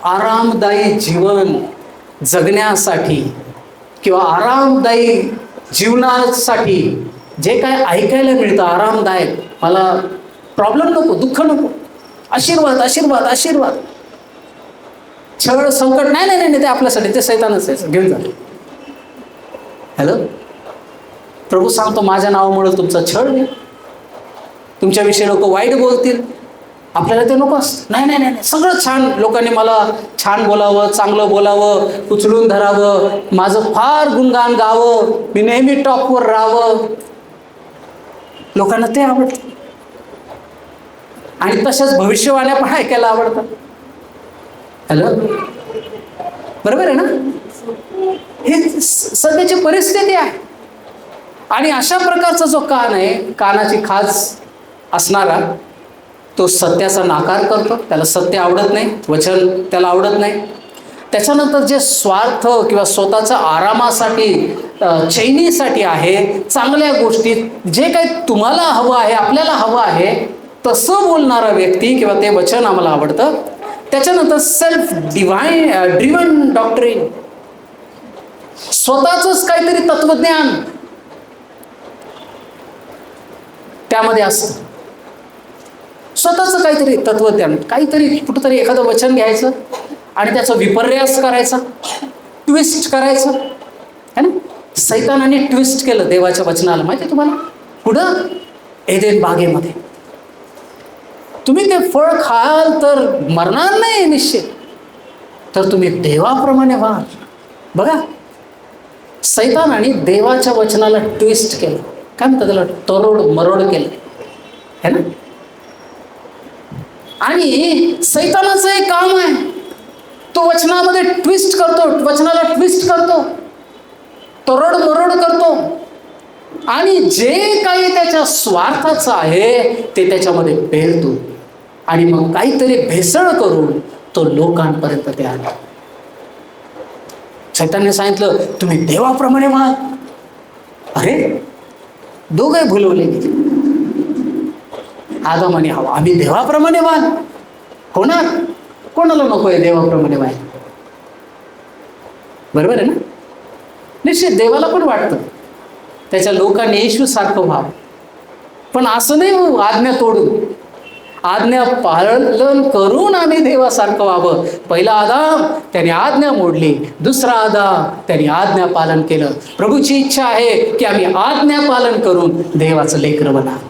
आरामदायी जीवन जगण्यासाठी किंवा आरामदायी जीवनासाठी जे काय ऐकायला मिळतं आरामदायक, मला प्रॉब्लेम नको, दुःख नको, आशीर्वाद आशीर्वाद आशीर्वाद, छळ संकट नाही नाही नाही, ते आपल्यासाठी, ते सैतानच आहे, घेऊन जातो. हॅलो, प्रभू सांगतो माझ्या नावामुळे तुमचा छळ होईल, तुमच्याविषयी लोक वाईट बोलतील, आपल्याला ते नको असतं. नाही नाही नाही, सगळं छान, लोकांनी मला छान बोलावं, चांगलं बोलावं, उचलून धरावं, माझं फार गुणगान गावं, मी नेहमी टॉपवर राहावं, लोकांना ते आवडतं. आणि तशाच भविष्यवाण्या पण ऐकायला आवडतात. हॅलो, बरोबर आहे ना? हे सध्याची परिस्थिती आहे. आणि अशा प्रकारचा जो कान आहे, कानाची खाज असणारा, तो सत्याचा नाकार करतो, त्याला सत्य आवडत नाही, वचन त्याला आवडत नाही. त्याच्यानंतर जे स्वार्थ किंवा स्वतःच्या आरामासाठी, चैनीसाठी आहे, चांगल्या गोष्टी, जे काही तुम्हाला हवं आहे, आपल्याला हवं आहे, तसं बोलणारा व्यक्ती किंवा ते वचन आम्हाला आवडतं. त्याच्यानंतर सेल्फ ड्रिव्हन डॉक्ट्रिन, स्वतःच काहीतरी तत्वज्ञान त्यामध्ये असतं, स्वतःच काहीतरी तत्वज्ञान, काहीतरी कुठंतरी एखादं वचन घ्यायचं आणि त्याचा विपर्यास करायचा, ट्विस्ट करायचं, है ना? सैतानाने ट्विस्ट केलं देवाच्या वचनाला, माहिती आहे तुम्हाला? पुढं एदेन बागेमध्ये तुम्ही ते फळ खाल तर मरणार नाही निश्चित, तर तुम्ही देवाप्रमाणे व्हाल. बघा, सैतानाने देवाच्या वचनाला ट्विस्ट केलं, काय म्हणतात त्याला, तरोड मरोड केलं, है ना? आणि सैतानाचं एक काम आहे, तो वचनामध्ये ट्विस्ट करतो, वचनाला ट्विस्ट करतो, तरोड मरोड करतो, आणि जे काही त्याच्या स्वार्थाचं आहे ते त्याच्यामध्ये पेरतो, आणि मग काहीतरी भेसळ करून तो लोकांपर्यंत ते आला. सैतानने सांगितलं तुम्ही देवाप्रमाणे व्हा. अरे, दोघे भुलवले, आदम आणि हवा, आम्ही देवाप्रमाणे व्हाल, होणार? कोणाला नको आहे देवाप्रमाणे व्हायला? बरोबर आहे ना? निश्चित देवाला पण वाटतं त्याच्या लोकांनी येशू सारखं व्हावं, पण असं नाही आज्ञा तोडून, आज्ञा पालन करून आम्ही देवासारखं व्हावं. पहिला आदाम त्याने आज्ञा मोडली, दुसरा आदाम त्याने आज्ञा पालन केलं. प्रभूची इच्छा आहे की आम्ही आज्ञा पालन करून देवाचं लेकरं बनावं.